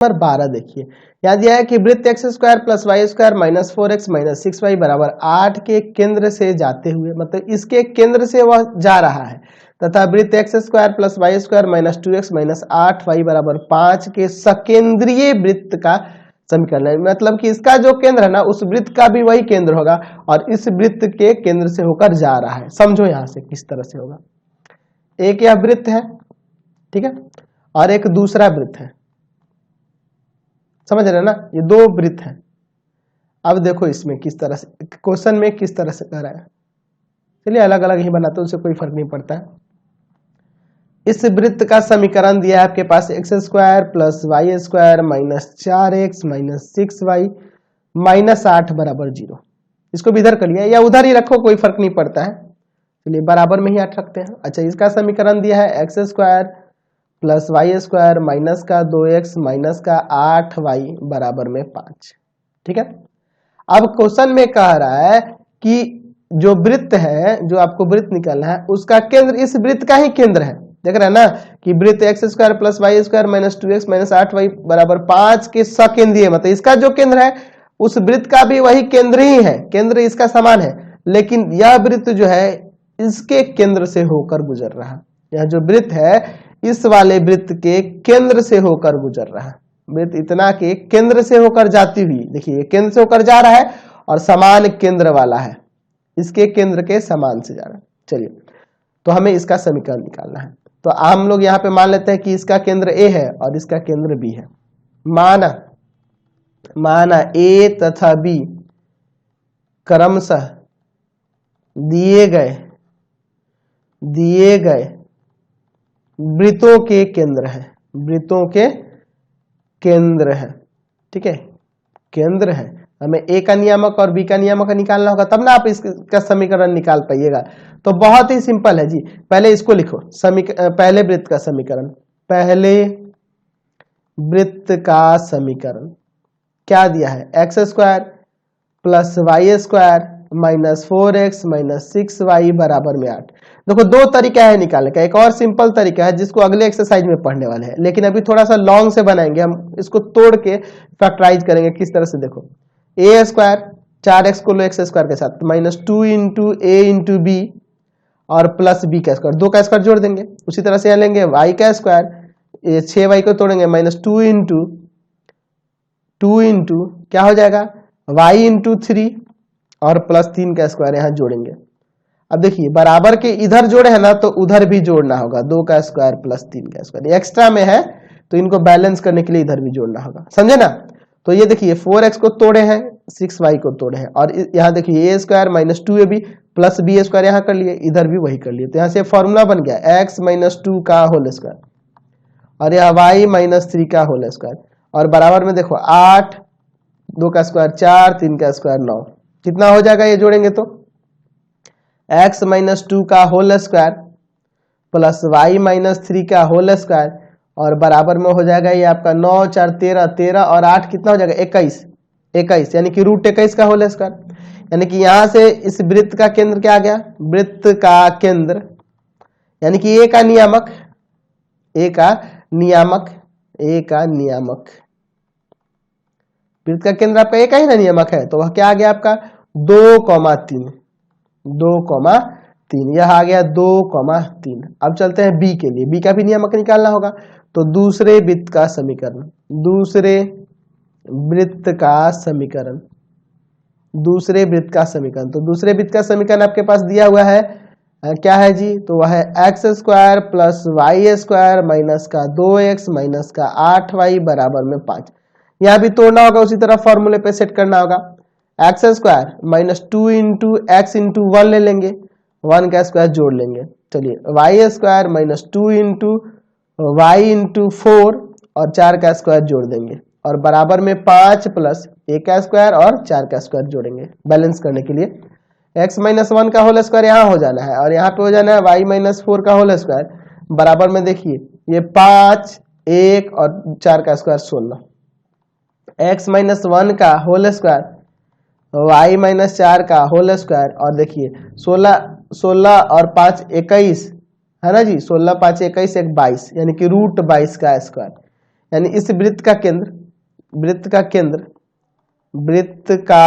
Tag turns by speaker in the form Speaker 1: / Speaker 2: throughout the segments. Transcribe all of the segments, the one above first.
Speaker 1: Number 12 देखिए, यहाँ दिया है कि वृत्त X square plus Y square minus 4x minus 6y बराबर 8 के केंद्र से जाते हुए, मतलब इसके केंद्र से वह जा रहा है, तथा वृत्त X square plus Y square minus 2x minus 8y बराबर 5 के सकेंद्रीय वृत्त का समीकरण है। मतलब कि इसका जो केंद्र है ना, उस वृत्त का भी वही केंद्र होगा और इस वृत्त के केंद्र से होकर जा रहा है। समझो यहां से किस तरह से होगा। एक यह वृत्त है, ठीक है, और एक दूसरा वृत्त है, समझ रहे ना, ये दो वृत्त हैं। अब देखो इसमें किस तरह से क्वेश्चन में किस तरह से कर रहा है, चलिए अलग अलग ही बनाते हैं, उससे कोई फर्क नहीं पड़ता है। इस वृत्त का समीकरण दिया है आपके पास X square plus Y square minus 4x minus 6y minus 8 बराबर 0। इसको भी इधर कर लिया या उधर ही रखो, कोई फर्क नहीं पड़ता है, चलिए बराबर में ही 8 रखते हैं। अच्छा, इसका समीकरण दिया है X square plus Y square minus का 2x माइनस का 8y बराबर में 5, ठीक है। अब क्वेश्चन में कह रहा है कि जो वृत्त है, जो आपको वृत्त निकालना है, उसका केंद्र इस वृत्त का ही केंद्र है। देख रहे हैं ना कि वृत्त X square plus Y square minus 2x minus 8y बराबर 5 के सकेंद्रीय, मतलब इसका जो केंद्र है उस वृत्त का भी वही केंद्र ही है, केंद्र इसका समान है, लेकिन यह वृत्त जो है इसके केंद्र से होकर गुजर रहा है। यह जो वृत्त है इस वाले वृत्त के केंद्र से होकर गुजर रहा है। वृत्त इतना के केंद्र से होकर जाती हुई, देखिए केंद्र से होकर जा रहा है और समान केंद्र वाला है, इसके केंद्र के समान से जा रहा है। चलिए, तो हमें इसका समीकरण निकालना है। तो हम लोग यहाँ पे मान लेते हैं कि इसका केंद्र A है और इसका केंद्र B है। माना A तथा B क्रमशः दिए गए वृत्तों के केंद्र है, वृत्तों के केंद्र है, ठीक है, केंद्र है। हमें A का नियामक और B का नियामक निकालना होगा, तब ना आप इसका समीकरण निकाल पाइएगा। तो बहुत ही सिंपल है जी, पहले इसको लिखो, पहले वृत्त का समीकरण, पहले वृत्त का समीकरण क्या दिया है, X square plus Y square minus 4x minus 6y बराबर में 8। देखो दो तरीका है निकालने का, एक और सिंपल तरीका है जिसको अगले एक्सरसाइज में पढ़ने वाले हैं, लेकिन अभी थोड़ा सा लॉन्ग से बनाएंगे हम, इसको तोड़ के फैक्टराइज करेंगे। किस तरह से, देखो ए स्क्वायर 4x को लो एक्स स्क्वायर के साथ माइनस 2 इंटू ए इंटू बी और प्लस बी का स्क्वायर, 2 का स्क्वायर जोड़ देंगे। उसी तरह से यहाँ लेंगे y का स्क्वायर, 6y को तोड़ेंगे माइनस 2 इंटू क्या हो जाएगा y इंटू 3 और प्लस 3 का स्क्वायर यहाँ जोड़ेंगे। अब देखिए बराबर के इधर जोड़े है ना, तो उधर भी जोड़ना होगा, 2 का स्क्वायर प्लस 3 का स्क्वायर, एक्स्ट्रा में है तो इनको बैलेंस करने के लिए इधर भी जोड़ना होगा, समझे ना। तो ये देखिए 4x को तोड़े हैं, 6y को तोड़े हैं, और यहाँ देखिए a square minus 2ab plus B square यहाँ कर लिए, इधर भी वही कर लिए। तो यहाँ से फॉर्मूला बन गया x माइनस 2 का होल स्क्वायर और यह y माइनस 3 का होल स्क्वायर, और बराबर में देखो 8, 2 का स्क्वायर 4, 3 का स्क्वायर 9, कितना हो जाएगा ये जोड़ेंगे तो x माइनस 2 का whole square plus y minus 3 का होल स्क्वायर, और बराबर में हो जाएगा ये आपका 9 4 13, 13 और 8 कितना हो जाएगा 21, यानी कि रूट 21 का होल स्क्वायर। यानी कि यहां से इस वृत्त का केंद्र क्या आ गया, वृत्त का केंद्र यानी कि ए का नियामक, वृत्त का केंद्र आपका ए का ही ना नियामक है, तो वह क्या आ गया आपका 2,3, यह आ गया 2,3। अब चलते हैं बी के लिए, बी का भी नियामक निकालना होगा। तो दूसरे वृत्त का समीकरण, दूसरे वृत्त का समीकरण आपके पास दिया हुआ है, क्या है जी, तो वह है X square plus Y square minus का 2x माइनस का 8y बराबर में 5। यहाँ भी तोड़ना होगा, उसी तरह फॉर्मूले पे सेट करना होगा। X square minus 2 into X into 1 ले लेंगे, 1 का स्क्वायर जोड़ लेंगे। चलिए Y square minus 2 into Y into 4 और 4 का स्क्वायर जोड़ देंगे, और बराबर में 5 प्लस a का स्क्वायर और 4 का स्क्वायर जोड़ेंगे बैलेंस करने के लिए। x माइनस 1 का होल स्क्वायर यहाँ हो जाना है और यहाँ पे हो जाना है y माइनस 4 का होल स्क्वायर, बराबर में देखिए ये 5, 1 और 4 का स्क्वायर 16, x माइनस 1 का होल स्क्वायर, y माइनस 4 का होल स्क्वायर, और देखिए 16 और 5 21 है ना जी, 16 5 21 1 22, यानी कि रूट 22 का स्क्वायर। यानी इस वृत्त का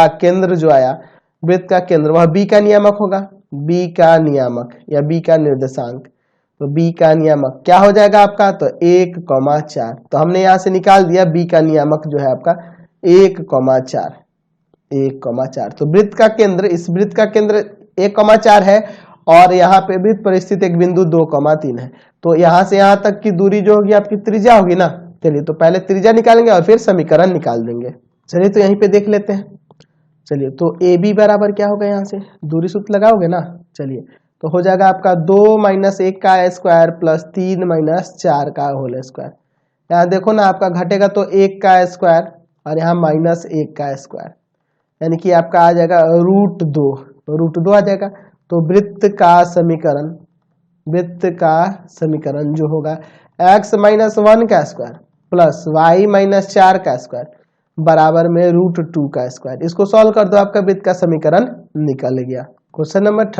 Speaker 1: केंद्र जो आया, वृत्त का केंद्र वह बी का नियामक होगा, बी का नियामक या बी का निर्देशांक। तो बी का नियामक क्या हो जाएगा आपका, तो 1,4। तो हमने यहां से निकाल दिया बी का नियामक जो है आपका 1,4। तो वृत्त का केंद्र, इस वृत्त का केंद्र 1,4 है और यहाँ पे वृत्त पर स्थित एक बिंदु 2,3 है। तो यहाँ से यहाँ तक की दूरी जो होगी आपकी त्रिज्या होगी ना। चलिए तो पहले त्रिज्या निकालेंगे और फिर समीकरण निकाल देंगे। चलिए तो यहीं पे देख लेते हैं। चलिए तो ए बी बराबर क्या होगा, यहाँ से दूरी सूत्र लगाओगे ना। चलिए तो हो जाएगा आपका 2 - 1 का स्क्वायर प्लस 3 - 4 का होल स्क्वायर। यहाँ देखो ना आपका घटेगा तो 1 का स्क्वायर और यहाँ -1 का स्क्वायर, यानी कि आपका आ जाएगा √2। तो √2 आ जाएगा। तो वृत्त का समीकरण जो होगा x - 1 का स्क्वायर प्लस y - 4 का स्क्वायर बराबर में √2 का स्क्वायर। इसको सॉल्व कर दो, आपका वृत्त का समीकरण निकल गया। Question number